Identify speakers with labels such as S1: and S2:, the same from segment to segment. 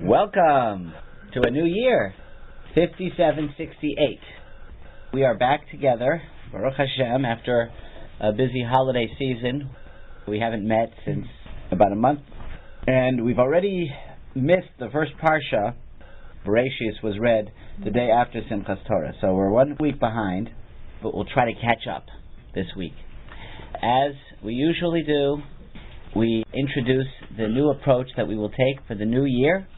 S1: Welcome to a new year, 5768. We are back together, Baruch Hashem, after a busy holiday season. We haven't met since about a month, and we've already missed the first parsha. Bereishis was read the day after Simchas Torah, so we're 1 week behind, but we'll try to catch up this week. As we usually do, we introduce the new approach that we will take for the new year.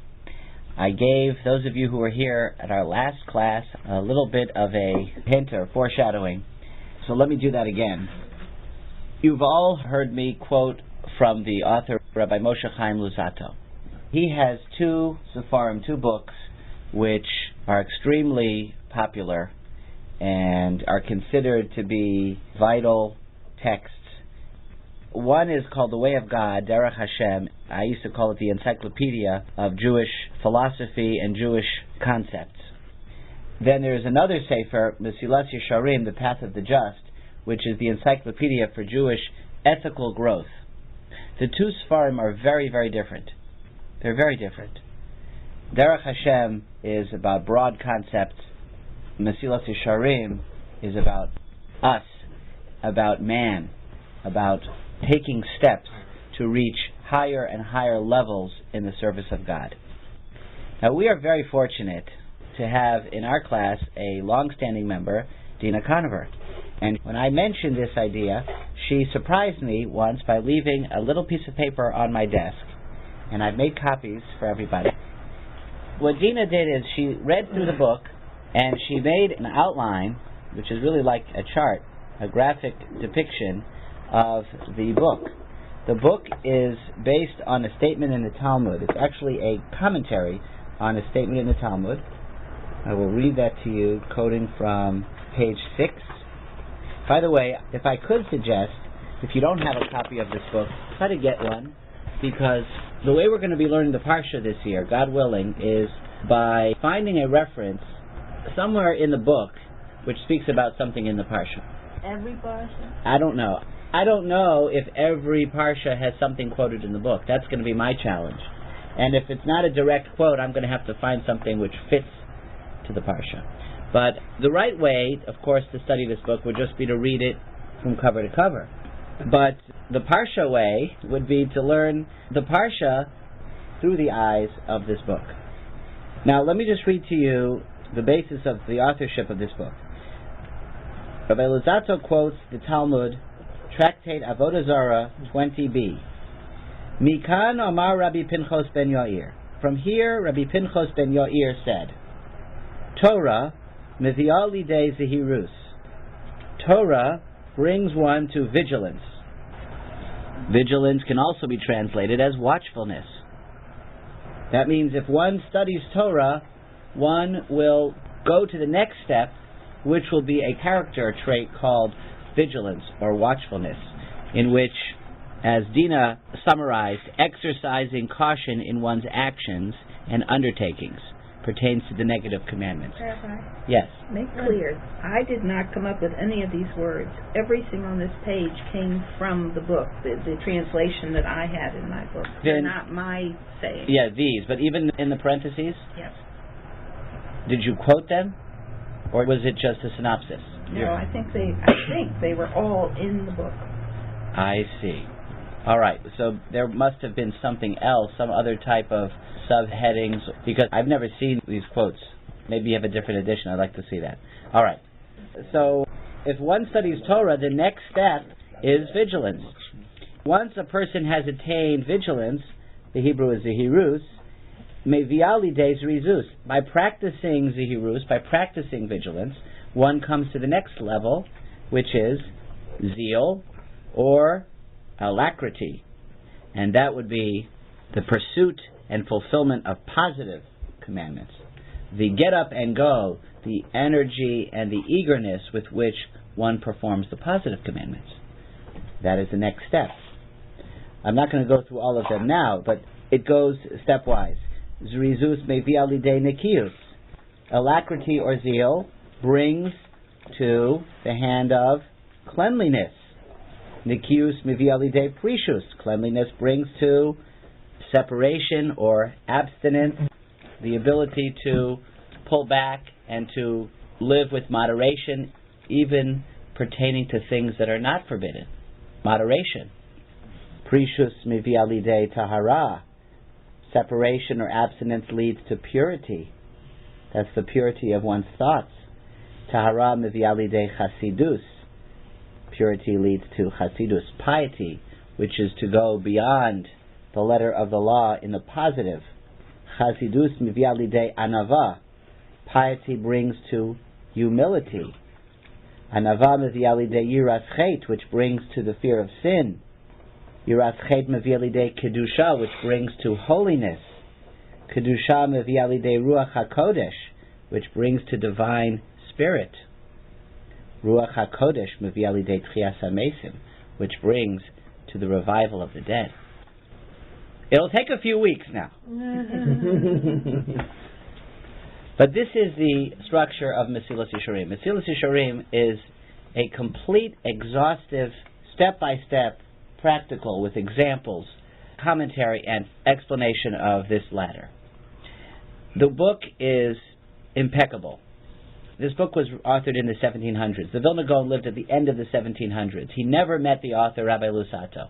S1: I gave those of you who were here at our last class a little bit of a hint or foreshadowing, so let me do that again. You've all heard me quote from the author Rabbi Menashe Goldberger. He has two books which are extremely popular and are considered to be vital texts. One is called The Way of God, Derech Hashem. I used to call it the encyclopedia of Jewish philosophy and Jewish concepts. Then there's another sefer, Mesilas Yesharim, The Path of the Just, which is the encyclopedia for Jewish ethical growth. The two Sfarim are very, very different. They're very different. Derech Hashem is about broad concepts. Mesilas Yesharim is about us, about man, about taking steps to reach higher and higher levels in the service of God. Now, we are very fortunate to have in our class a long-standing member, Dina Conover. And when I mentioned this idea, she surprised me once by leaving a little piece of paper on my desk, and I've made copies for everybody. What Dina did is she read through the book, and she made an outline, which is really like a chart, a graphic depiction of the book. The book is based on a statement in the Talmud. It's actually a commentary on a statement in the Talmud. I will read that to you, quoting from page 6. By the way, if I could suggest, if you don't have a copy of this book, try to get one, because the way we're going to be learning the Parsha this year, God willing, is by finding a reference somewhere in the book which speaks about something in the Parsha.
S2: Every Parsha?
S1: I don't know if every Parsha has something quoted in the book. That's going to be my challenge. And if it's not a direct quote, I'm going to have to find something which fits to the Parsha. But the right way, of course, to study this book would just be to read it from cover to cover. But the Parsha way would be to learn the Parsha through the eyes of this book. Now, let me just read to you the basis of the authorship of this book. Rabbi Luzzatto quotes the Talmud, Tractate Avodah Zarah 20b. Mikan Omar Rabbi Pinchos ben Yair. From here, Rabbi Pinchos ben Yair said, Torah meviah lidei zehirus. Torah brings one to vigilance. Vigilance can also be translated as watchfulness. That means if one studies Torah, one will go to the next step, which will be a character trait called vigilance or watchfulness, in which, as Dina summarized, exercising caution in one's actions and undertakings pertains to the negative commandments.
S2: Rabbi,
S1: yes.
S2: make clear, I did not come up with any of these words. Everything on this page came from the book, the translation that I had in my book. They're not my saying.
S1: Yeah, these, but even in the parentheses?
S2: Yes.
S1: Did you quote them? Or was it just a synopsis?
S2: No, I think they were all in the book.
S1: I see. All right, so there must have been something else, some other type of subheadings, because I've never seen these quotes. Maybe you have a different edition. I'd like to see that. All right. So if one studies Torah, the next step is vigilance. Once a person has attained vigilance, the Hebrew is zehirus, meviah lidei zerizus. By practicing zehirus, by practicing vigilance, one comes to the next level, which is zeal or alacrity. And that would be the pursuit and fulfillment of positive commandments. The get up and go, the energy and the eagerness with which one performs the positive commandments. That is the next step. I'm not going to go through all of them now, but it goes stepwise. Zerizus meviah lidei nekius. Alacrity or zeal brings to the hand of cleanliness. Nekius meviah lidei prishus. Cleanliness brings to separation or abstinence, the ability to pull back and to live with moderation, even pertaining to things that are not forbidden. Moderation. Prishus mivi alidei tahara. Separation or abstinence leads to purity. That's the purity of one's thoughts. Tahara mivi alidei chasidus. Purity leads to chasidus, piety, which is to go beyond the letter of the law in the positive. Chasidus mivi alidei anava. Piety brings to humility. Anava mivi alidei yiras chet, which brings to the fear of sin. Yiras chet mivi alidei kedusha, which brings to holiness. Kedusha mivi alidei ruach hakodesh, which brings to divine spirit. Ruach hakodesh mivi alidei tchias hamesim, which brings to the revival of the dead. It'll take a few weeks now. But this is the structure of Mesilas Yesharim. Mesilas Yesharim is a complete, exhaustive, step-by-step, practical, with examples, commentary, and explanation of this ladder. The book is impeccable. This book was authored in the 1700s. The Vilna Gaon lived at the end of the 1700s. He never met the author, Rabbi Lusato.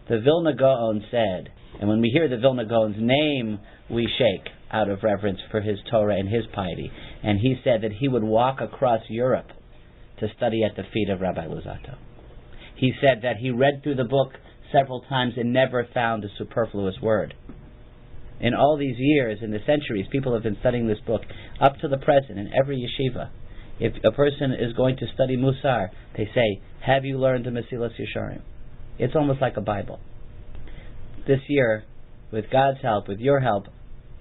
S1: The Vilna Gaon said, and when we hear the Vilna Gaon's name, we shake out of reverence for his Torah and his piety. And he said that he would walk across Europe to study at the feet of Rabbi Lusato. He said that he read through the book several times and never found a superfluous word. In all these years, in the centuries, people have been studying this book up to the present in every yeshiva. If a person is going to study Musar, they say, have you learned the Mesilas Yesharim? It's almost like a Bible. This year, with God's help, with your help,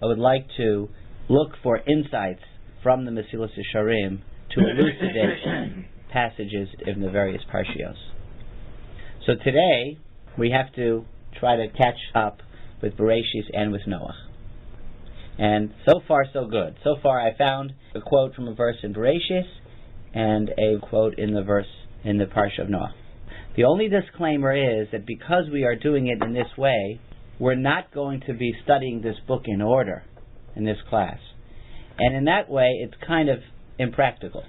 S1: I would like to look for insights from the Mesilas Yesharim to elucidate passages in the various parshios. So today, we have to try to catch up with bereishis and with Noach. And so far, so good. So far, I found a quote from a verse in bereishis and a quote in the verse in the parsha of Noach. The only disclaimer is that because we are doing it in this way, we're not going to be studying this book in order in this class. And in that way, it's kind of impractical.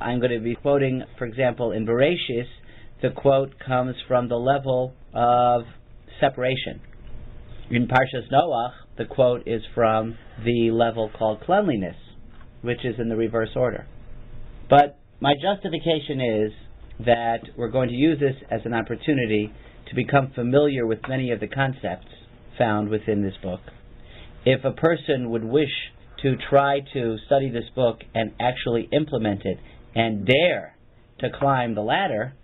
S1: I'm going to be quoting, for example, in bereishis, the quote comes from the level of separation. In Parshas Noach, the quote is from the level called cleanliness, which is in the reverse order. But my justification is that we're going to use this as an opportunity to become familiar with many of the concepts found within this book. If a person would wish to try to study this book and actually implement it and dare to climb the ladder,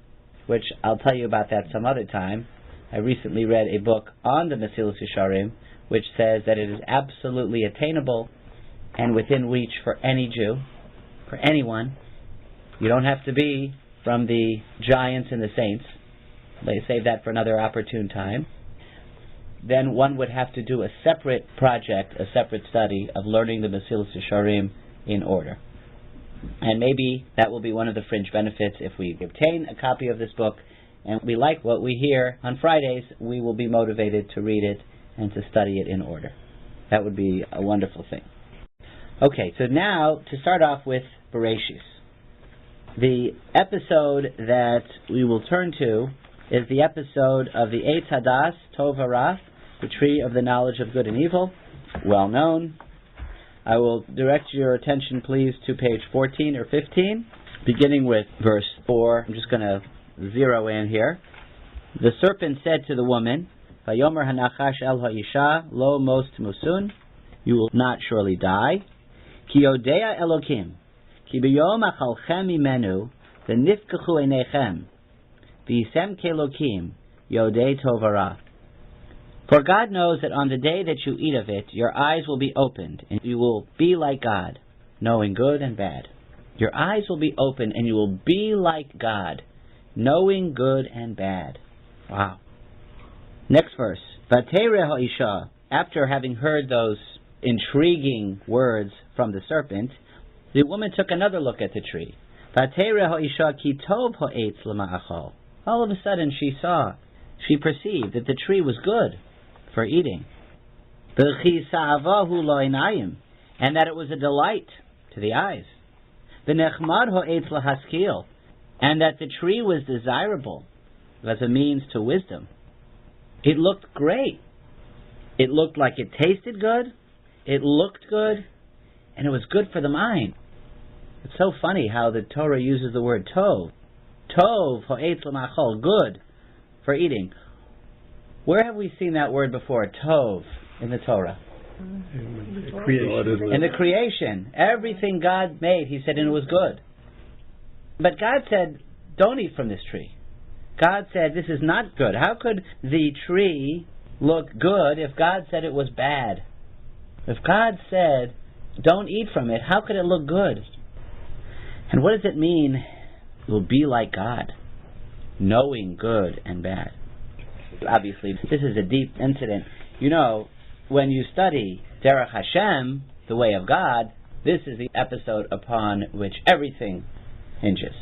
S1: which I'll tell you about that some other time. I recently read a book on the Mesilas Yesharim, which says that it is absolutely attainable and within reach for any Jew, for anyone. You don't have to be from the giants and the saints. They save that for another opportune time. Then one would have to do a separate project, a separate study of learning the Mesilas Yesharim in order. And maybe that will be one of the fringe benefits. If we obtain a copy of this book and we like what we hear on Fridays, we will be motivated to read it and to study it in order. That would be a wonderful thing. Okay, so now to start off with bereishis. The episode that we will turn to is the episode of the Eitz Hadas, Tov Hara, the tree of the knowledge of good and evil, well known. I will direct your attention, please, to page 14 or 15, beginning with verse 4. I'm just going to zero in here. The serpent said to the woman, Vayomer hanachash el ha'isha lo mos tmusun, you will not surely die. Ki yodea Elokim, ki biyom achalchem imenu, v'nifkechu einechem, v'yisem kelokim, yodei tov hara. For God knows that on the day that you eat of it, your eyes will be opened, and you will be like God, knowing good and bad. Your eyes will be opened, and you will be like God, knowing good and bad. Wow. Next verse. Vatere ha'isha, after having heard those intriguing words from the serpent, the woman took another look at the tree. Vatere ha'isha ki tov ha'etz l'ma'achol. All of a sudden she perceived that the tree was good for eating. V'chisa'avahu lo'inayim, and that it was a delight to the eyes. V'nechmad ho'etz lahaskil, and that the tree was desirable as a means to wisdom. It looked great. It looked like it tasted good. It looked good. And it was good for the mind. It's so funny how the Torah uses the word tov. Tov ho'etz l'machol, good for eating. Where have we seen that word before, tov, in the Torah?
S3: In the creation.
S1: In the creation. Everything God made, He said, and it was good. But God said, don't eat from this tree. God said, this is not good. How could the tree look good if God said it was bad? If God said, don't eat from it, how could it look good? And what does it mean? It will be like God, knowing good and bad. Obviously, this is a deep incident. You know, when you study Derech Hashem, the way of God, this is the episode upon which everything hinges.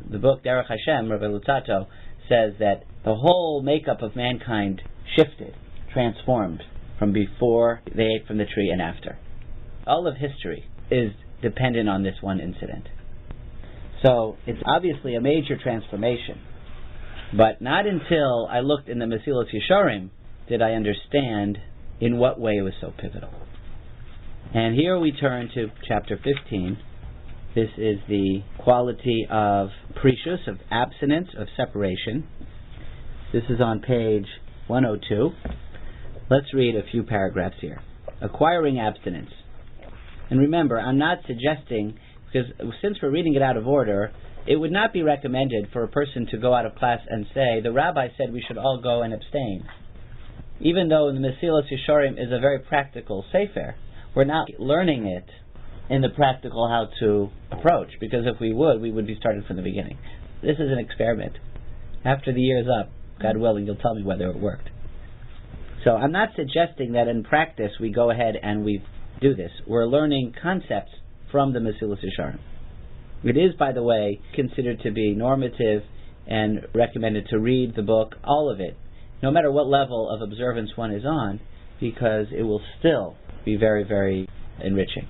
S1: The book Derech Hashem, Rabbi Luzzatto, says that the whole makeup of mankind shifted, transformed from before they ate from the tree and after. All of history is dependent on this one incident. So it's obviously a major transformation. But not until I looked in the Mesilas Yesharim did I understand in what way it was so pivotal. And here we turn to chapter 15. This is the quality of prishus, of abstinence, of separation. This is on page 102. Let's read a few paragraphs here. Acquiring abstinence. And remember, I'm not suggesting, because since we're reading it out of order, it would not be recommended for a person to go out of class and say, the rabbi said we should all go and abstain. Even though the Mesilas Yesharim is a very practical sefer, we're not learning it in the practical how to approach, because if we would be started from the beginning. This is an experiment. After the year's up, God willing, you'll tell me whether it worked. So I'm not suggesting that in practice we go ahead and we do this. We're learning concepts from the Mesilas Yesharim. It is, by the way, considered to be normative and recommended to read the book, all of it, no matter what level of observance one is on, because it will still be very, very enriching.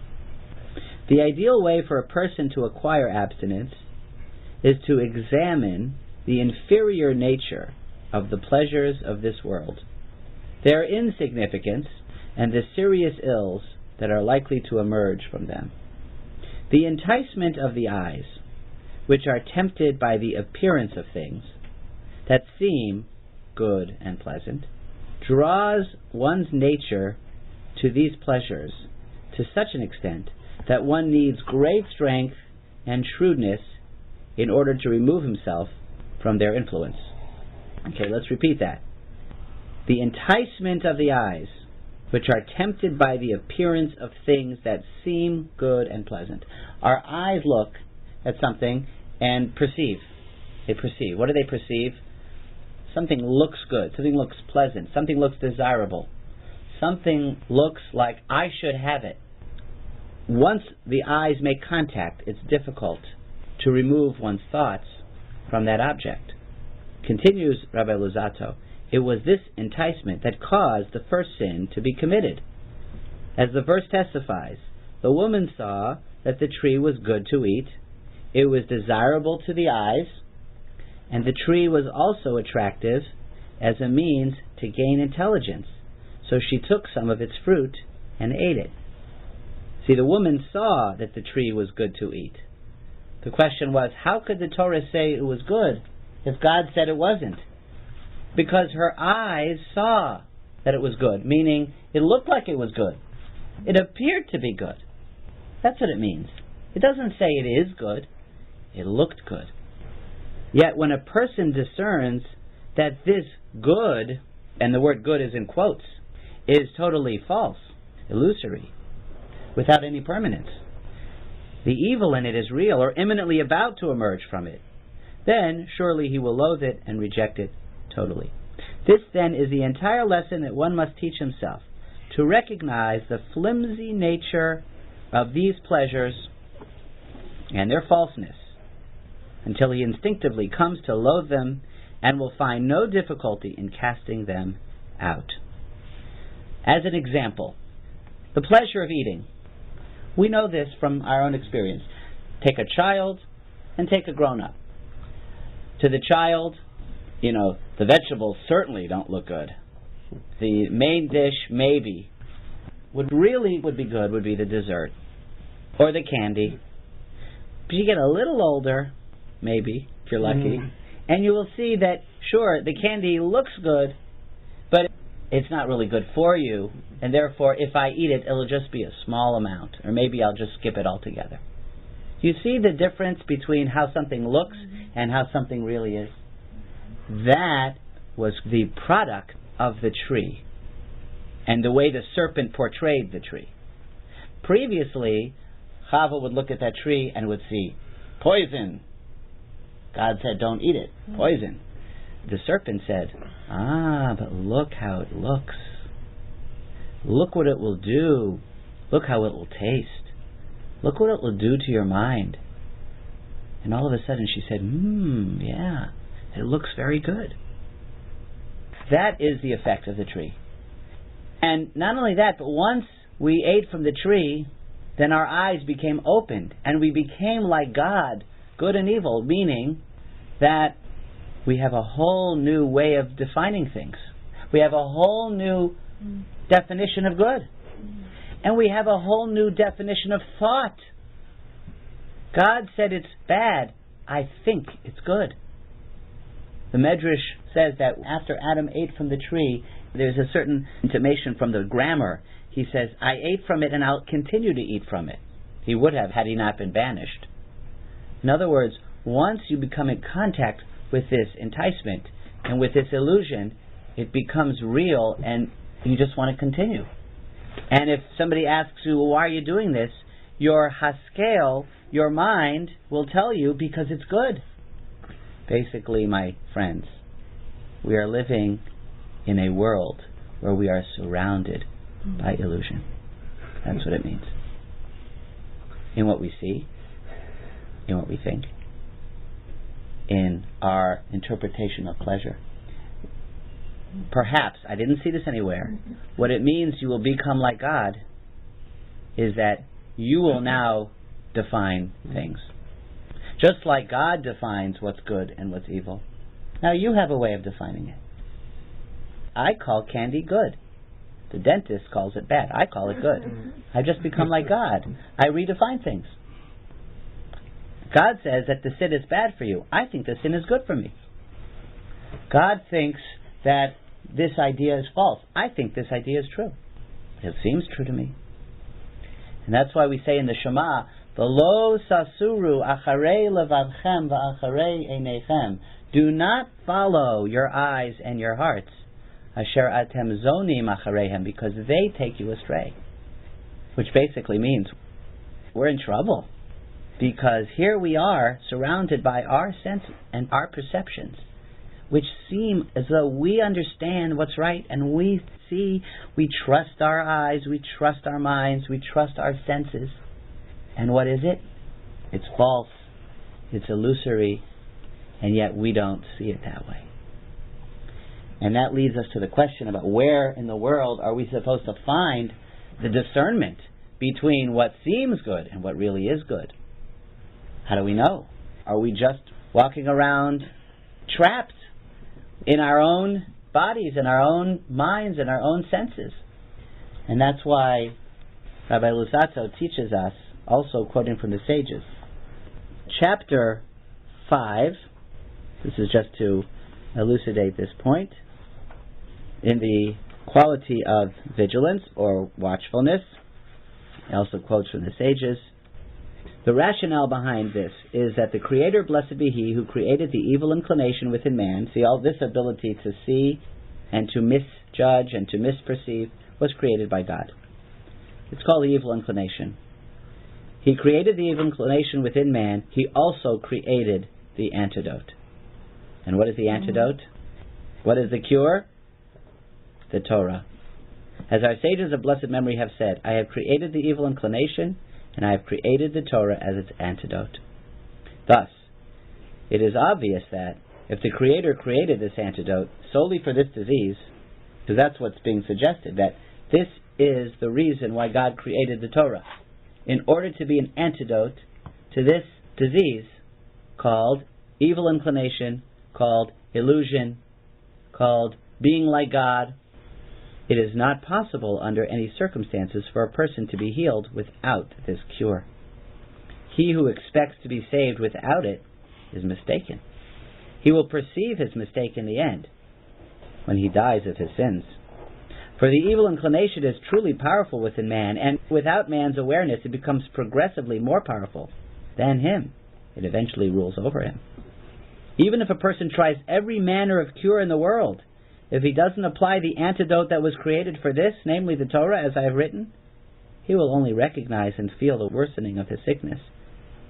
S1: The ideal way for a person to acquire abstinence is to examine the inferior nature of the pleasures of this world, their insignificance, and the serious ills that are likely to emerge from them. The enticement of the eyes, which are tempted by the appearance of things that seem good and pleasant, draws one's nature to these pleasures to such an extent that one needs great strength and shrewdness in order to remove himself from their influence. Okay, let's repeat that. The enticement of the eyes, which are tempted by the appearance of things that seem good and pleasant. Our eyes look at something and perceive. They perceive. What do they perceive? Something looks good. Something looks pleasant. Something looks desirable. Something looks like I should have it. Once the eyes make contact, it's difficult to remove one's thoughts from that object. Continues Rabbi Luzzatto, it was this enticement that caused the first sin to be committed. As the verse testifies, the woman saw that the tree was good to eat, it was desirable to the eyes, and the tree was also attractive as a means to gain intelligence. So she took some of its fruit and ate it. See, the woman saw that the tree was good to eat. The question was, how could the Torah say it was good if God said it wasn't? Because her eyes saw that it was good, meaning it looked like it was good. It appeared to be good. That's what it means. It doesn't say it is good. It looked good. Yet when a person discerns that this good, and the word good is in quotes, is totally false, illusory, without any permanence, the evil in it is real or imminently about to emerge from it, then surely he will loathe it and reject it totally. This then is the entire lesson that one must teach himself, to recognize the flimsy nature of these pleasures and their falseness, until he instinctively comes to loathe them and will find no difficulty in casting them out. As an example, the pleasure of eating. We know this from our own experience. Take a child and take a grown-up. To the child, the vegetables certainly don't look good. The main dish, maybe. What really would be good would be the dessert or the candy. But you get a little older, maybe, if you're lucky, and you will see that, sure, the candy looks good, but it's not really good for you, and therefore, if I eat it, it'll just be a small amount, or maybe I'll just skip it altogether. You see the difference between how something looks and how something really is? That was the product of the tree, and the way the serpent portrayed the tree. Previously, Chava would look at that tree and would see poison. God said, don't eat it. Poison. The serpent said, but look how it looks. Look what it will do. Look how it will taste. Look what it will do to your mind. And all of a sudden she said, yeah, it looks very good. That is the effect of the tree. And not only that, but once we ate from the tree, then our eyes became opened, and we became like God, good and evil, meaning that we have a whole new way of defining things. We have a whole new definition of good. And we have a whole new definition of thought. God said it's bad. I think it's good. The Medrash says that after Adam ate from the tree, there's a certain intimation from the grammar. He says, I ate from it and I'll continue to eat from it. He would have had he not been banished. In other words, once you become in contact with this enticement and with this illusion, it becomes real and you just want to continue. And if somebody asks you, well, why are you doing this? Your haskel, your mind, will tell you because it's good. Basically, my friends, we are living in a world where we are surrounded by illusion. That's what it means. In what we see, in what we think, in our interpretation of pleasure. Perhaps, I didn't see this anywhere, what it means you will become like God is that you will now define things. Just like God defines what's good and what's evil. Now you have a way of defining it. I call candy good. The dentist calls it bad. I call it good. I've just become like God. I redefine things. God says that the sin is bad for you. I think the sin is good for me. God thinks that this idea is false. I think this idea is true. It seems true to me. And that's why we say in the Shema, V'lo sasuru acharei levavchem v'acharei einechem. Do not follow your eyes and your hearts, asher atem zonim achareihem, because they take you astray. Which basically means we're in trouble. Because here we are surrounded by our senses and our perceptions, which seem as though we understand what's right, and we see, we trust our eyes, we trust our minds, we trust our senses. And what is it? It's false, it's illusory, and yet we don't see it that way. And that leads us to the question about where in the world are we supposed to find the discernment between what seems good and what really is good? How do we know? Are we just walking around trapped in our own bodies, in our own minds, in our own senses? And that's why Rabbi Luzzatto teaches us, also quoting from the sages, chapter 5, this is just to elucidate this point, in the quality of vigilance or watchfulness, he also quotes from the sages, the rationale behind this is that the Creator, blessed be He, who created the evil inclination within man, see, all this ability to see and to misjudge and to misperceive was created by God. It's called the evil inclination. He created the evil inclination within man. He also created the antidote. And what is the antidote? What is the cure? The Torah. As our sages of blessed memory have said, I have created the evil inclination, and I have created the Torah as its antidote. Thus, it is obvious that if the Creator created this antidote solely for this disease, because that's what's being suggested, that This is the reason why God created the Torah, in order to be an antidote to this disease called evil inclination, called illusion, called being like God. It is not possible under any circumstances for a person to be healed without this cure. He who expects to be saved without it is mistaken. He will perceive his mistake in the end, when he dies of his sins. For the evil inclination is truly powerful within man, and without man's awareness it becomes progressively more powerful than him. It eventually rules over him. Even if a person tries every manner of cure in the world, if he doesn't apply the antidote that was created for this, namely the Torah, as I have written, he will only recognize and feel the worsening of his sickness.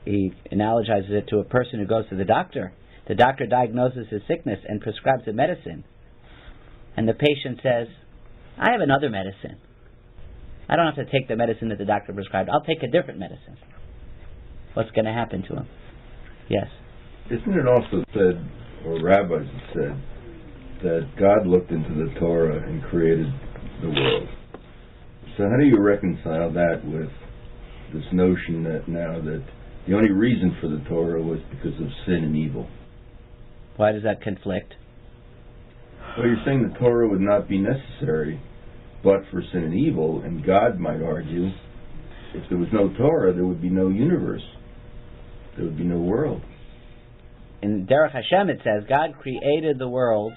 S1: He analogizes it to a person who goes to the doctor. The doctor diagnoses his sickness and prescribes a medicine. And the patient says, I have another medicine. I don't have to take the medicine that the doctor prescribed. I'll take a different medicine. What's going to happen to him? Yes?
S4: Isn't it also said, or rabbis have said, that God looked into the Torah and created the world? So how do you reconcile that with this notion that now that the only reason for the Torah was because of sin and evil?
S1: Why does that conflict?
S4: Well, you're saying the Torah would not be necessary but for sin and evil, and God might argue, if there was no Torah, there would be no universe. There would be no world.
S1: In Derech Hashem it says, God created the world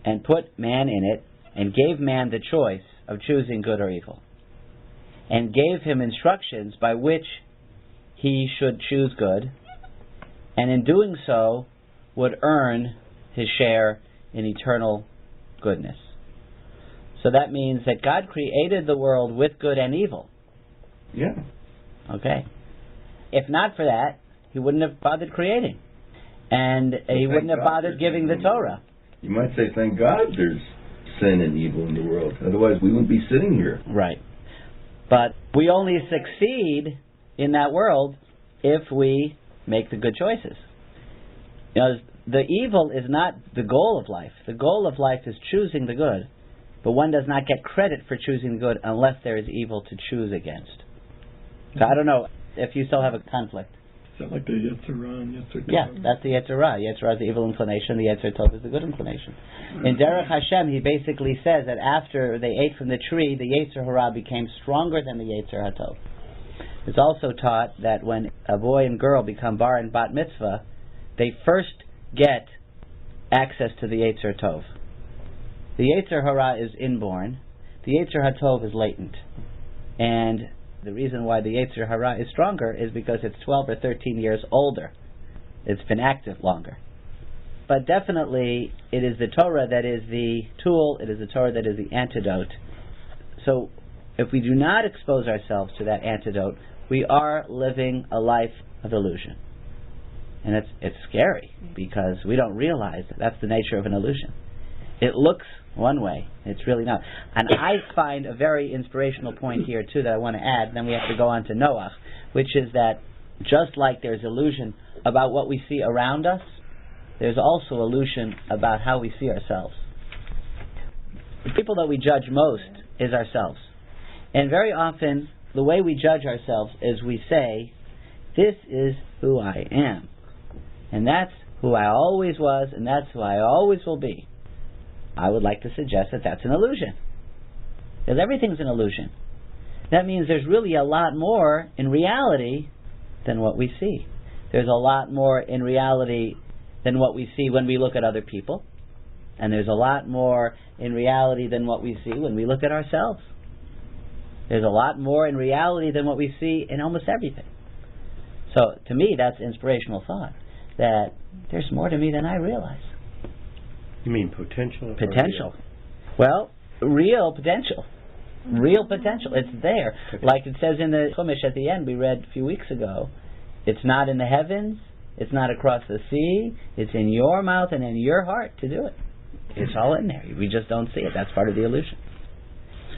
S1: and put man in it, and gave man the choice of choosing good or evil, and gave him instructions by which he should choose good, and in doing so would earn his share in eternal goodness. So that means that God created the world with good and evil.
S4: Yeah.
S1: Okay. If not for that, he wouldn't have bothered creating. And he wouldn't have bothered giving the Torah.
S4: You might say, thank God there's sin and evil in the world. Otherwise we wouldn't be sitting here.
S1: Right. But we only succeed in that world if we make the good choices. You know, the evil is not the goal of life. The goal of life is choosing the good. But one does not get credit for choosing the good unless there is evil to choose against. So I don't know if you still have a conflict.
S3: Is that like the Yetzirah and Yetzirah?
S1: Yeah, that's the Yetzirah. Yetzirah is the evil inclination, the Yetzer Tov is the good inclination. In Derech Hashem, he basically says that after they ate from the tree, the Yetzer Hara became stronger than the Yetzer HaTov. It's also taught that when a boy and girl become bar and bat mitzvah, they first get access to the Yetzer Tov. The Yetzer Hara is inborn, the Yetzer HaTov is latent. And the reason why the Yetzer Hara is stronger is because it's 12 or 13 years older. It's been active longer. But definitely, it is the Torah that is the tool, it is the Torah that is the antidote. So, if we do not expose ourselves to that antidote, we are living a life of illusion. And it's scary, because we don't realize that that's the nature of an illusion. It looks one way, it's really not. And I find a very inspirational point here too that I want to add, then we have to go on to Noach, which is that just like there's illusion about what we see around us, there's also illusion about how we see ourselves. The people that we judge most is ourselves. And very often, the way we judge ourselves is we say, this is who I am. And that's who I always was, and that's who I always will be. I would like to suggest that that's an illusion. Because everything's an illusion. That means there's really a lot more in reality than what we see. There's a lot more in reality than what we see when we look at other people. And there's a lot more in reality than what we see when we look at ourselves. There's a lot more in reality than what we see in almost everything. So, to me, that's inspirational thought. That there's more to me than I realize.
S3: You mean potential?
S1: Potential. Well, real potential. Real potential. It's there. Like it says in the Chumash at the end we read a few weeks ago. It's not in the heavens. It's not across the sea. It's in your mouth and in your heart to do it. It's all in there. We just don't see it. That's part of the illusion.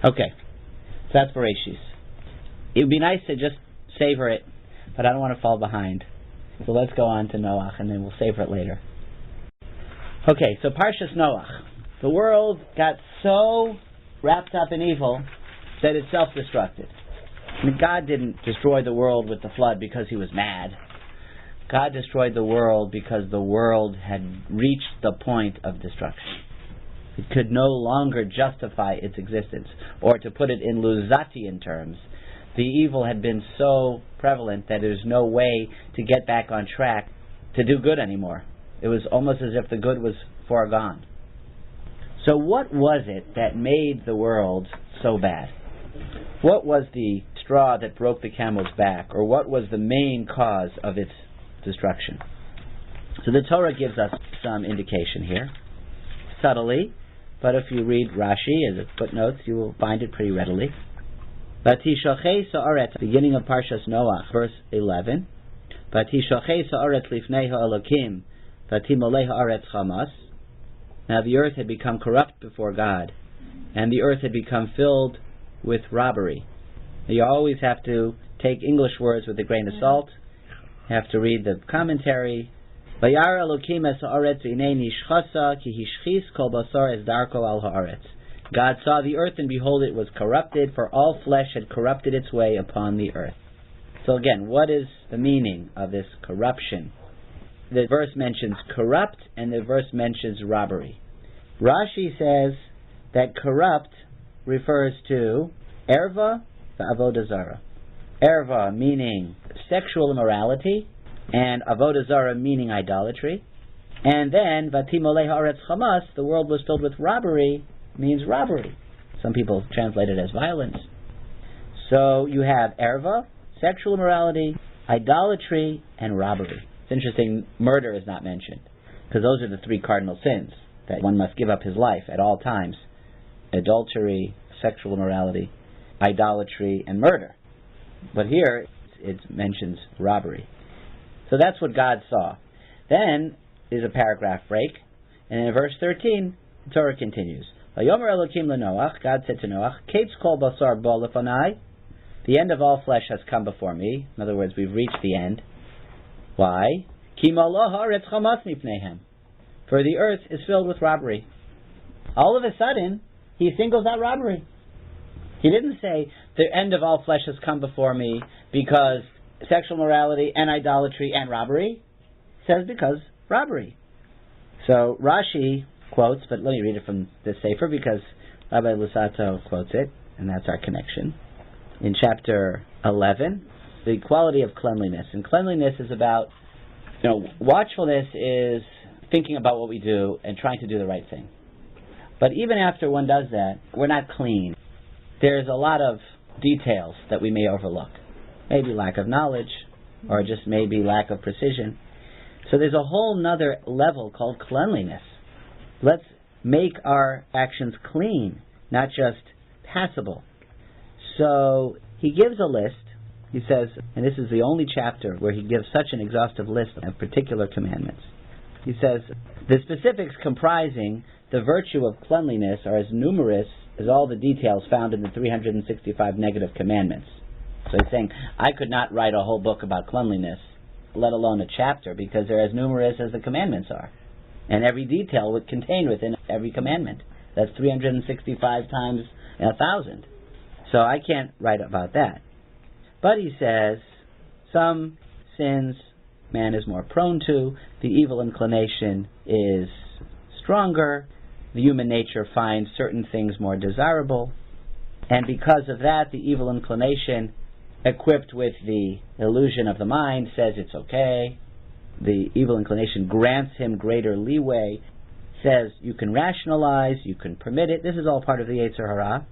S1: Okay. So that's bereishis. It would be nice to just savor it, but I don't want to fall behind. So let's go on to Noach and then we'll savor it later. Okay, so Parshas Noach. The world got so wrapped up in evil that it self-destructed. I mean, God didn't destroy the world with the flood because he was mad. God destroyed the world because the world had reached the point of destruction. It could no longer justify its existence. Or to put it in Luzatian terms, the evil had been so prevalent that there's no way to get back on track to do good anymore. It was almost as if the good was foregone. So what was it that made the world so bad? What was the straw that broke the camel's back, or what was the main cause of its destruction? So the Torah gives us some indication here, subtly, but if you read Rashi as a footnotes, you will find it pretty readily. Vatishochei sa'aretz, beginning of Parshas Noach, verse 11. Vatishochei sa'aretz lifnei ha'elokim, vatimolei ha'aretz chamas. Now the earth had become corrupt before God, and the earth had become filled with robbery. You always have to take English words with a grain of salt. You have to read the commentary. Vayar Elokim es ha'aretz v'inei nishchasa ki hishchis kol basar es darko al ha'aretz. God saw the earth, and behold, it was corrupted, for all flesh had corrupted its way upon the earth. So again, what is the meaning of this corruption? The verse mentions corrupt, and the verse mentions robbery. Rashi says that corrupt refers to erva v'avodah zarah. Erva meaning sexual immorality, and avodah zarah meaning idolatry. And then vatimolei haaretz chamas, the world was filled with robbery, means robbery. Some people translate it as violence. So you have erva, sexual immorality, idolatry, and robbery. It's interesting, murder is not mentioned, because those are the three cardinal sins that one must give up his life at all times: adultery, sexual immorality, idolatry, and murder. But here it mentions robbery. So that's what God saw. Then is a paragraph break, and in verse 13 the Torah continues. Vayomer Elokim leNoach, God said to Noach, Kates kol basar bo lefanai, the end of all flesh has come before me. In other words, we've reached the end. Why? Ki malo haaretz chamas mipneihem, for the earth is filled with robbery. All of a sudden, he singles out robbery. He didn't say, the end of all flesh has come before me because sexual morality and idolatry and robbery. He says because robbery. So Rashi quotes, but let me read it from the Sefer because Rabbi Lusato quotes it, and that's our connection. In chapter 11, the quality of cleanliness. And cleanliness is about, watchfulness is thinking about what we do and trying to do the right thing. But even after one does that, we're not clean. There's a lot of details that we may overlook. Maybe lack of knowledge, or just maybe lack of precision. So there's a whole nother level called cleanliness. Let's make our actions clean, not just passable. So he gives a list. He says, and this is the only chapter where he gives such an exhaustive list of particular commandments. He says, the specifics comprising the virtue of cleanliness are as numerous as all the details found in the 365 negative commandments. So he's saying, I could not write a whole book about cleanliness, let alone a chapter, because they're as numerous as the commandments are. And every detail would contain within every commandment. That's 365 times 1,000. So I can't write about that. But he says, some sins man is more prone to, the evil inclination is stronger, the human nature finds certain things more desirable, and because of that, the evil inclination, equipped with the illusion of the mind, says it's okay. The evil inclination grants him greater leeway, says you can rationalize, you can permit it. This is all part of the Yetzer Hara.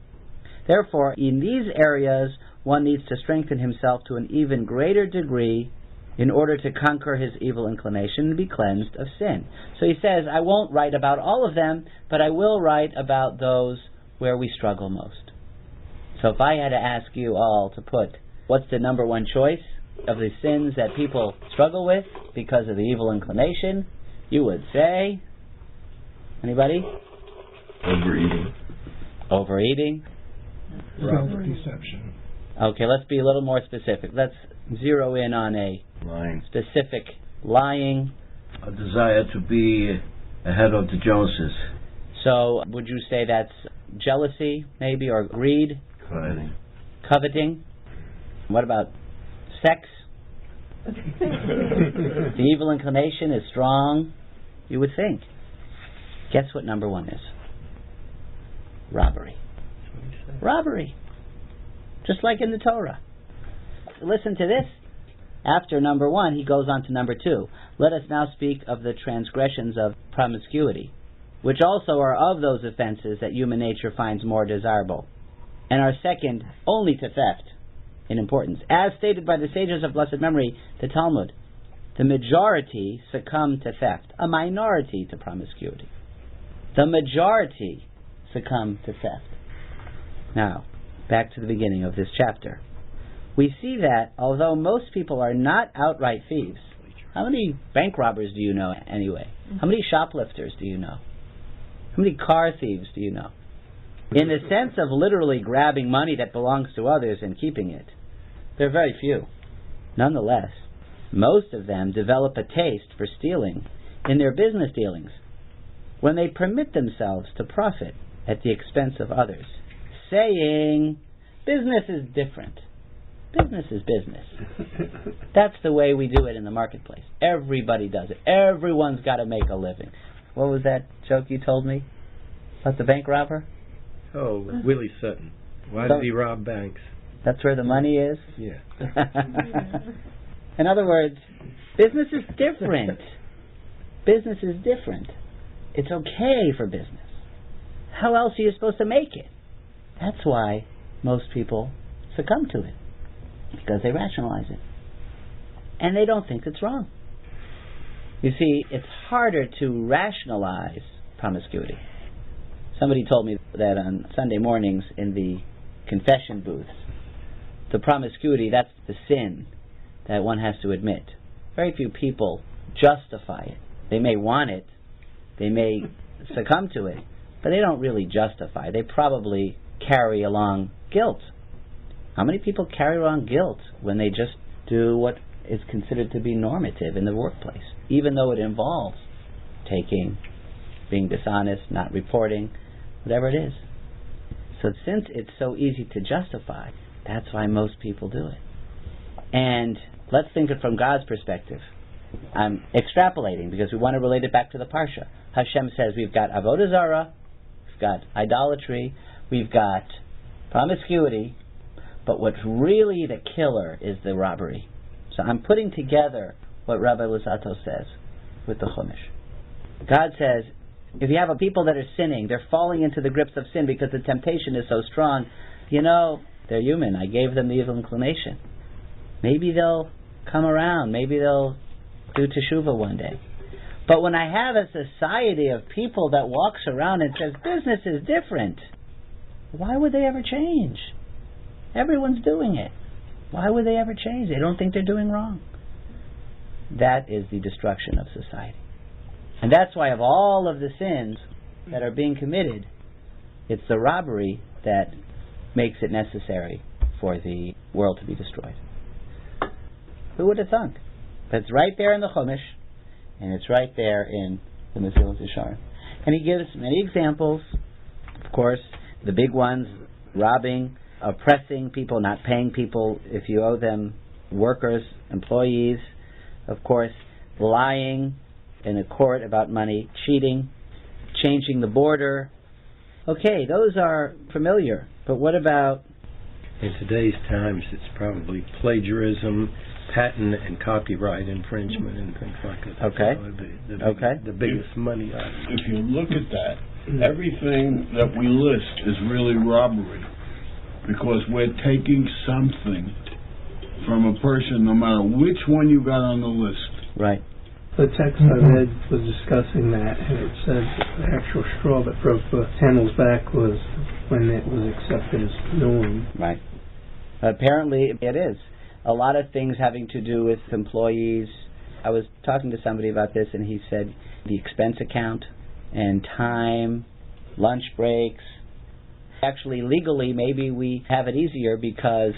S1: Therefore, in these areas, one needs to strengthen himself to an even greater degree in order to conquer his evil inclination and be cleansed of sin. So he says, I won't write about all of them, but I will write about those where we struggle most. So if I had to ask you all to put, what's the number one choice of the sins that people struggle with because of the evil inclination, you would say, anybody?
S4: Overeating.
S1: Overeating?
S3: Self-deception.
S1: Okay, let's be a little more specific. Let's zero in on a
S4: Lying.
S1: specific lying.
S5: A desire to be ahead of the Joneses.
S1: So would you say that's jealousy, maybe, or greed?
S5: Fighting.
S1: Coveting. What about sex? The evil inclination is strong, you would think. Guess what number 1 is? Robbery. Robbery. Just like in the Torah. Listen to this. After number 1, he goes on to number 2. Let us now speak of the transgressions of promiscuity, which also are of those offenses that human nature finds more desirable, and are second only to theft in importance. As stated by the sages of blessed memory, the Talmud, the majority succumb to theft, a minority to promiscuity. The majority succumb to theft. Now, back to the beginning of this chapter. We see that although most people are not outright thieves, how many bank robbers do you know anyway? How many shoplifters do you know? How many car thieves do you know? In the sense of literally grabbing money that belongs to others and keeping it, there are very few. Nonetheless, most of them develop a taste for stealing in their business dealings when they permit themselves to profit at the expense of others, saying, business is different. Business is business. That's the way we do it in the marketplace. Everybody does it. Everyone's got to make a living. What was that joke you told me about the bank robber?
S3: Oh, Willie Sutton. Why did he rob banks?
S1: That's where the money is?
S3: Yeah.
S1: In other words, business is different. Business is different. It's okay for business. How else are you supposed to make it? That's why most people succumb to it, because they rationalize it. And they don't think it's wrong. You see, it's harder to rationalize promiscuity. Somebody told me that on Sunday mornings in the confession booths, the promiscuity, that's the sin that one has to admit. Very few people justify it. They may want it, they may succumb to it, but they don't really justify. They probably carry along guilt. How many people carry around guilt when they just do what is considered to be normative in the workplace, even though it involves taking, being dishonest, not reporting, whatever it is? So since it's so easy to justify, that's why most people do it. And let's think it from God's perspective. I'm extrapolating because we want to relate it back to the Parsha. Hashem says we've got avodah zarah, we've got idolatry, we've got promiscuity, but what's really the killer is the robbery. So I'm putting together what Rabbi Lusato says with the Chumash. God says, if you have a people that are sinning, they're falling into the grips of sin because the temptation is so strong, they're human. I gave them the evil inclination. Maybe they'll come around. Maybe they'll do teshuvah one day. But when I have a society of people that walks around and says, business is different, why would they ever change? Everyone's doing it. Why would they ever change? They don't think they're doing wrong. That is the destruction of society. And that's why of all of the sins that are being committed, it's the robbery that makes it necessary for the world to be destroyed. Who would have thunk? But it's right there in the Chumash, and it's right there in the Mesilas Yesharim. And he gives many examples. Of course, the big ones, robbing, oppressing people, not paying people if you owe them, workers, employees, of course, lying in a court about money, cheating, changing the border. Okay, those are familiar, but what about...
S3: In today's times, it's probably plagiarism, patent and copyright infringement and things like that.
S1: Okay.
S3: The biggest money items.
S6: If you look at that, everything that we list is really robbery, because we're taking something from a person, no matter which one you got on the list.
S1: Right.
S7: The text I read was discussing that, and it said the actual straw that broke the camel's back was when it was accepted as norm.
S1: Right. Apparently it is. A lot of things having to do with employees. I was talking to somebody about this, and he said the expense account and time, lunch breaks. Actually, legally, maybe we have it easier because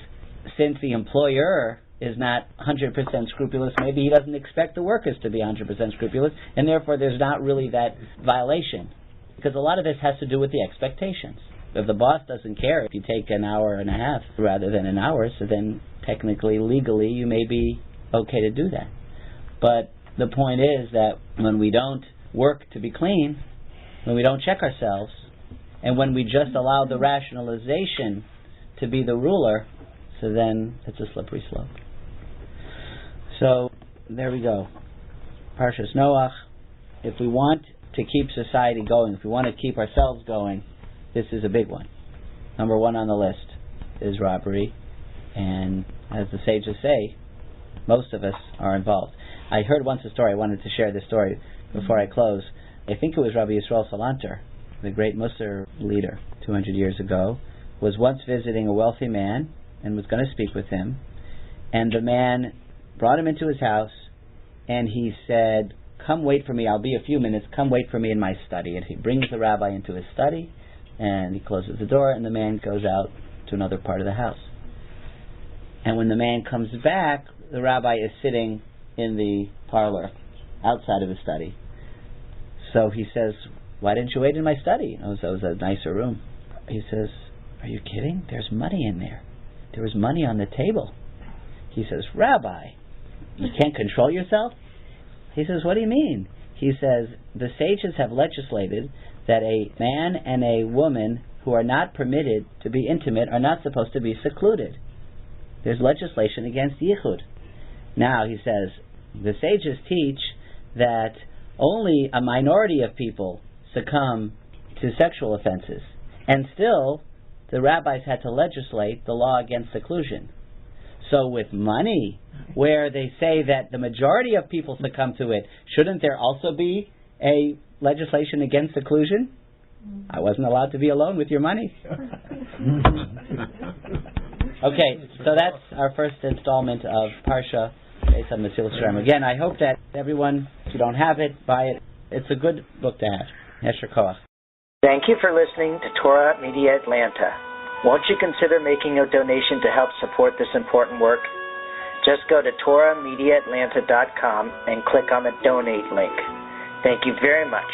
S1: since the employer is not 100% scrupulous, maybe he doesn't expect the workers to be 100% scrupulous, and therefore there's not really that violation. Because a lot of this has to do with the expectations. If the boss doesn't care if you take an hour and a half rather than an hour, so then technically, legally, you may be okay to do that. But the point is that when we don't work to be clean, when we don't check ourselves, and when we just allow the rationalization to be the ruler, so then it's a slippery slope. So, there we go. Parshas Noach. If we want to keep society going, if we want to keep ourselves going, this is a big one. Number one on the list is robbery, and as the sages say, most of us are involved. I heard once a story, I wanted to share this story before I close. I think it was Rabbi Yisrael Salanter, the great Musar leader 200 years ago, was once visiting a wealthy man and was going to speak with him, and the man brought him into his house, and he said, "Come wait for me, I'll be a few minutes, come wait for me in my study." And he brings the rabbi into his study, and he closes the door, and the man goes out to another part of the house. And when the man comes back, the rabbi is sitting in the parlor outside of his study. So he says, "Why didn't you wait in my study?" Oh, so it was a nicer room. He says, "Are you kidding? There's money in there. There was money on the table." He says, "Rabbi, you can't control yourself?" He says, "What do you mean?" He says, "The sages have legislated that a man and a woman who are not permitted to be intimate are not supposed to be secluded. There's legislation against yichud." Now, he says, the sages teach that only a minority of people succumb to sexual offenses. And still, the rabbis had to legislate the law against seclusion. So with money, where they say that the majority of people succumb to it, shouldn't there also be a legislation against seclusion? I wasn't allowed to be alone with your money. Okay, so that's our first installment of Parsha based on Mesilas Yesharim. Again, I hope that everyone, if you don't have it, buy it. It's a good book to have. Yesher Koach.
S8: Thank you for listening to Torah Media Atlanta. Won't you consider making a donation to help support this important work? Just go to TorahMediaAtlanta.com and click on the donate link. Thank you very much.